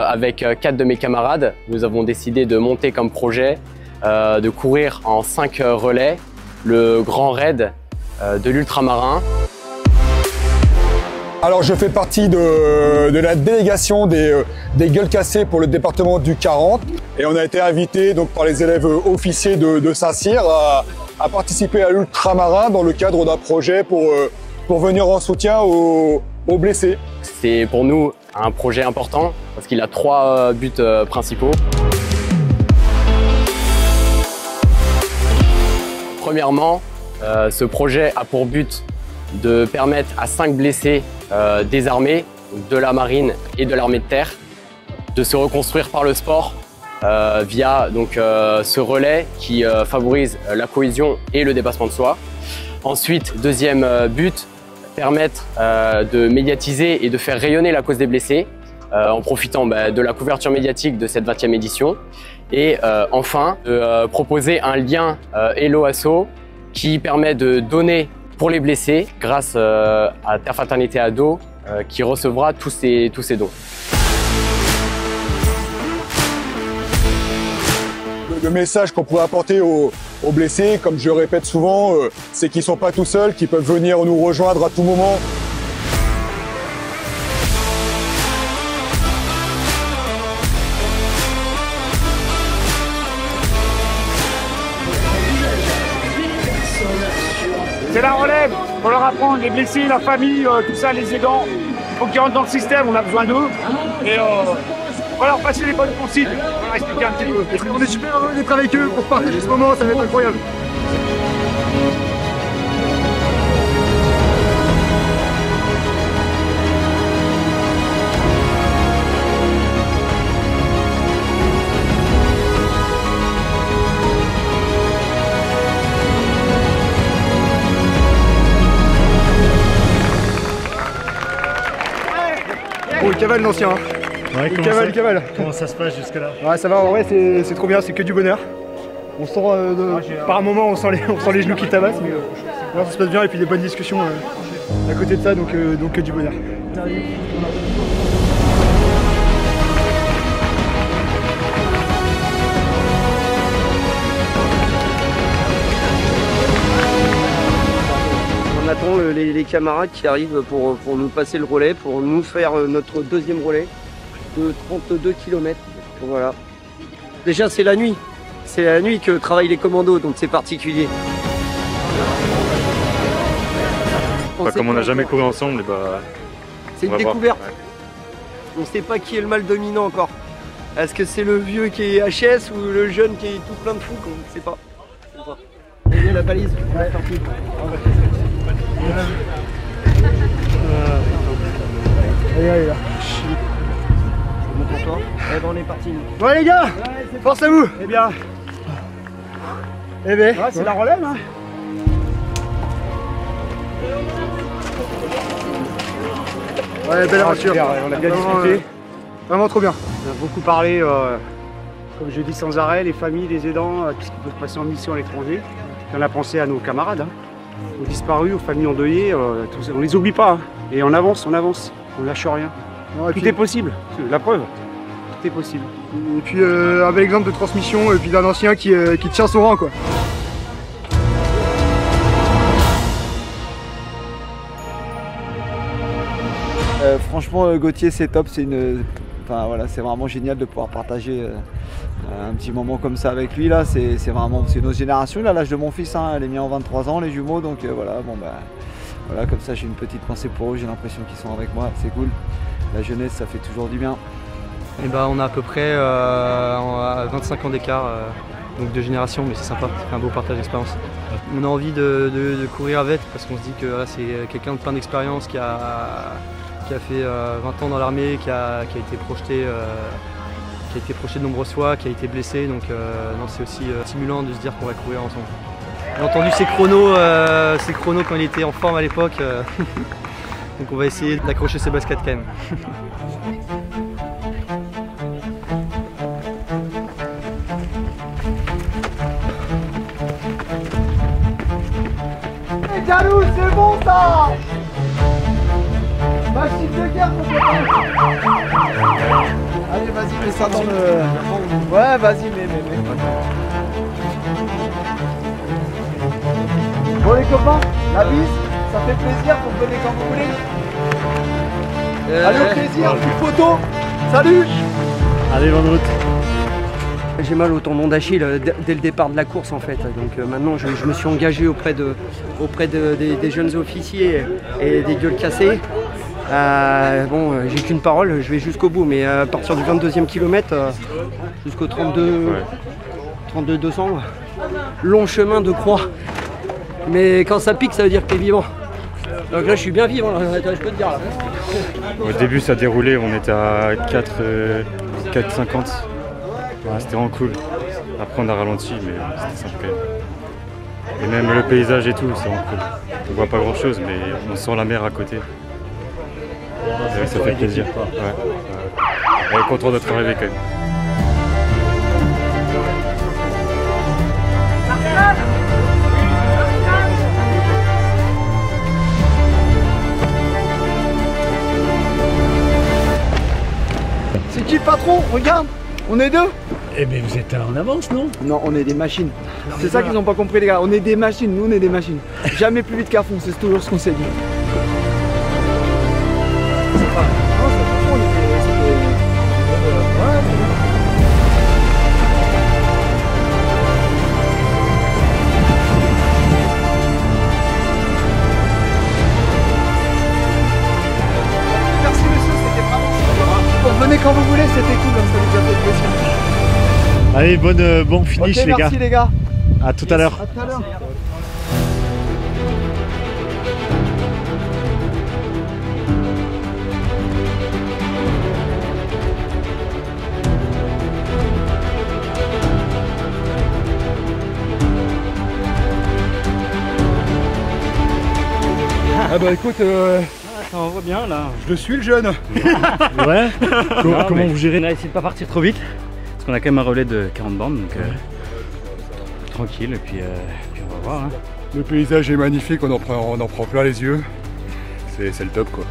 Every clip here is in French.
avec 4 de mes camarades, nous avons décidé de monter comme projet de courir en 5 relais le Grand Raid de l'Ultramarin. Alors je fais partie de la délégation des gueules cassées pour le département du 40 et on a été invité donc, par les élèves officiers de Saint-Cyr à participer à l'Ultramarin dans le cadre d'un projet pour venir en soutien aux blessés. C'est pour nous un projet important parce qu'il a 3 buts principaux. Premièrement, ce projet a pour but de permettre à 5 blessés désarmés de la marine et de l'armée de terre de se reconstruire par le sport via donc, ce relais qui favorise la cohésion et le dépassement de soi. Ensuite, deuxième but, permettre de médiatiser et de faire rayonner la cause des blessés en profitant de la couverture médiatique de cette 20e édition. Et enfin, de proposer un lien Hello Asso qui permet de donner pour les blessés grâce à Terre Fraternité Ado qui recevra tous ces dons. Le message qu'on pourrait apporter aux blessés, comme je le répète souvent, c'est qu'ils ne sont pas tout seuls, qu'ils peuvent venir nous rejoindre à tout moment. C'est la relève, pour leur apprendre, les blessés, la famille, tout ça, les aidants. Il faut qu'ils rentrent dans le système, on a besoin d'eux. Et on va leur passer les bonnes consignes, on va leur expliquer un petit peu. On est super heureux d'être avec eux pour partager ce moment, ça va être incroyable. Bon, il cavale l'ancien. Ouais, il cavale. Comment ça se passe jusque-là? Ouais, ça va, en vrai, c'est trop bien, c'est que du bonheur. On sent, par un moment, on sent les genoux qui tabassent, mais là, ça se passe bien, et puis des bonnes discussions à côté de ça, donc que du bonheur. On attend les camarades qui arrivent pour nous passer le relais, pour nous faire notre deuxième relais de 32 km. Voilà. Déjà c'est la nuit. C'est la nuit que travaillent les commandos, donc c'est particulier. Comme on n'a jamais couru ensemble, c'est une découverte. Ouais. On ne sait pas qui est le mal dominant encore. Est-ce que c'est le vieux qui est HS ou le jeune qui est tout plein de fous? On ne sait pas. Et bien la balise, on est parti. Allez là. C'est bon pour toi? Eh ben on est parti. Bon les gars, force à vous. Eh bien, c'est la relève hein. Ouais, belle aventure. On a bien discuté. Vraiment trop bien. On a beaucoup parlé, comme je dis sans arrêt, les familles, les aidants, tout ce qui peut passer en mission à l'étranger. On a pensé à nos camarades, aux disparus, aux familles endeuillées, on les oublie pas. Et on avance, on lâche rien. Tout est possible, la preuve. Tout est possible. Et puis un bel exemple de transmission, et puis d'un ancien qui tient son rang quoi. Franchement Gauthier c'est top, c'est vraiment génial de pouvoir partager un petit moment comme ça avec lui là, c'est notre génération, là l'âge de mon fils, hein, elle est mis en 23 ans les jumeaux, donc voilà, comme ça j'ai une petite pensée pour eux, j'ai l'impression qu'ils sont avec moi, c'est cool, la jeunesse ça fait toujours du bien. Et on a à peu près 25 ans d'écart, donc de génération, mais c'est sympa, c'est un beau partage d'expérience. On a envie de courir avec parce qu'on se dit que c'est quelqu'un de plein d'expérience qui a fait 20 ans dans l'armée, qui a été projeté de nombreuses fois, qui a été blessé, donc c'est aussi stimulant de se dire qu'on va courir ensemble. J'ai entendu ses chronos quand il était en forme à l'époque, donc on va essayer d'accrocher ses baskets quand même. Galou, c'est bon ça! Machine de guerre complètement! Allez, vas-y! ça dans le... Ouais, vas-y, mais. Bon les copains, la bise, ça fait plaisir, vous venez quand vous voulez. Allez au plaisir, une photo. Salut. Allez, bonne route. J'ai mal au tendon d'Achille dès le départ de la course en fait. Donc maintenant je me suis engagé auprès des jeunes officiers et des gueules cassées. Bon, j'ai qu'une parole, je vais jusqu'au bout, mais à partir du 22e kilomètre jusqu'au 32 200, long chemin de croix. Mais quand ça pique, ça veut dire que t'es vivant. Donc là, je suis bien vivant, là, je peux te dire. Là. Au début, ça déroulait, on était à 4,50. Ouais, c'était vraiment cool. Après, on a ralenti, mais c'était sympa quand même. Et même le paysage et tout, c'est vraiment cool. On voit pas grand chose, mais on sent la mer à côté. Ouais, ça fait plaisir. Ouais. Et content d'être arrivé quand même. C'est qui le patron? Regarde, on est deux. Eh bien vous êtes en avance, non? Non, on est des machines. C'est ça qu'ils n'ont pas compris les gars, on est des machines, nous on est des machines. Jamais plus vite qu'à fond, c'est toujours ce qu'on s'est dit. Merci messieurs, c'était vraiment... Venez quand vous voulez, c'était cool, ça nous a fait plaisir. Allez, bon finish okay, les gars. Merci les gars. À tout à l'heure. À tout à l'heure. Ah bah écoute, Ça envoie bien là. je le suis le jeune. Ouais. Comment vous gérez? On a essayé de pas partir trop vite. Parce qu'on a quand même un relais de 40 bandes. Donc tranquille et puis on va voir. Hein. Le paysage est magnifique, on en prend plein les yeux. C'est le top quoi.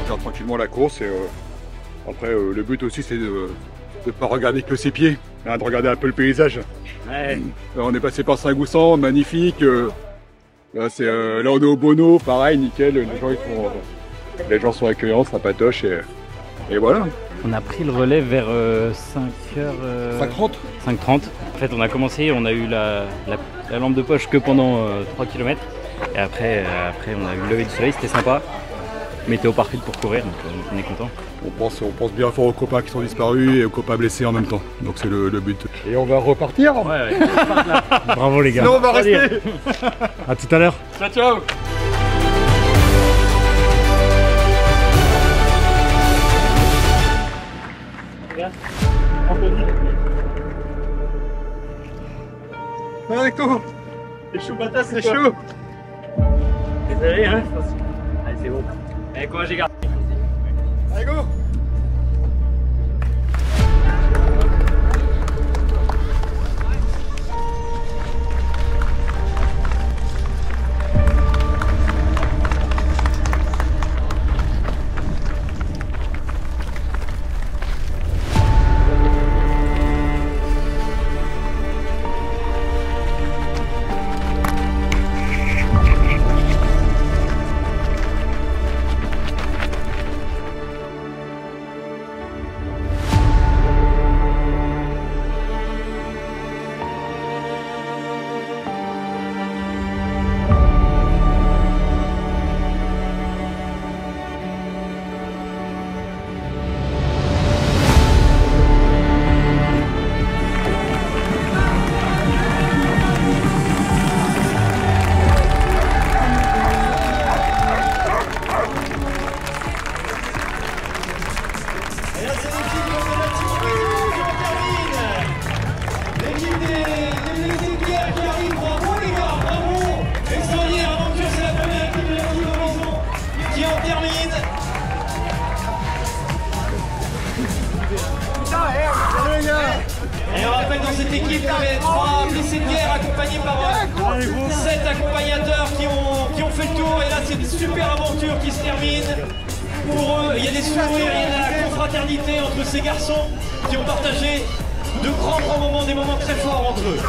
On gère tranquillement la course et après le but aussi c'est de ne pas regarder que ses pieds, hein, de regarder un peu le paysage. Ouais. On est passé par Saint-Goussan, magnifique. Là, là on est au Bono, pareil, nickel. Les gens sont accueillants, ça patoche et voilà. On a pris le relais vers 5h... 5h30. 5h30. En fait on a commencé, on a eu la lampe de poche que pendant 3 km. Et après on a eu le lever du soleil, c'était sympa. Météo parfaite pour courir, donc on est content. On pense bien fort aux copains qui sont disparus et aux copains blessés en même temps. Donc c'est le but. Et on va repartir. Ouais. Bravo les gars. Sinon on va rester. À tout à l'heure. Ciao ciao. Avec toi. C'est chaud batasse, C'est chaud. Désolé hein. Allez c'est bon. Allez courage les gars. Allez go. Et on rappelle dans cette équipe, il y avait 3 blessés de guerre accompagnés par 7 accompagnateurs qui ont fait le tour. Et là, c'est une super aventure qui se termine. Pour eux, il y a des sourires, il y a de la confraternité entre ces garçons qui ont partagé de grands moments, des moments très forts entre eux.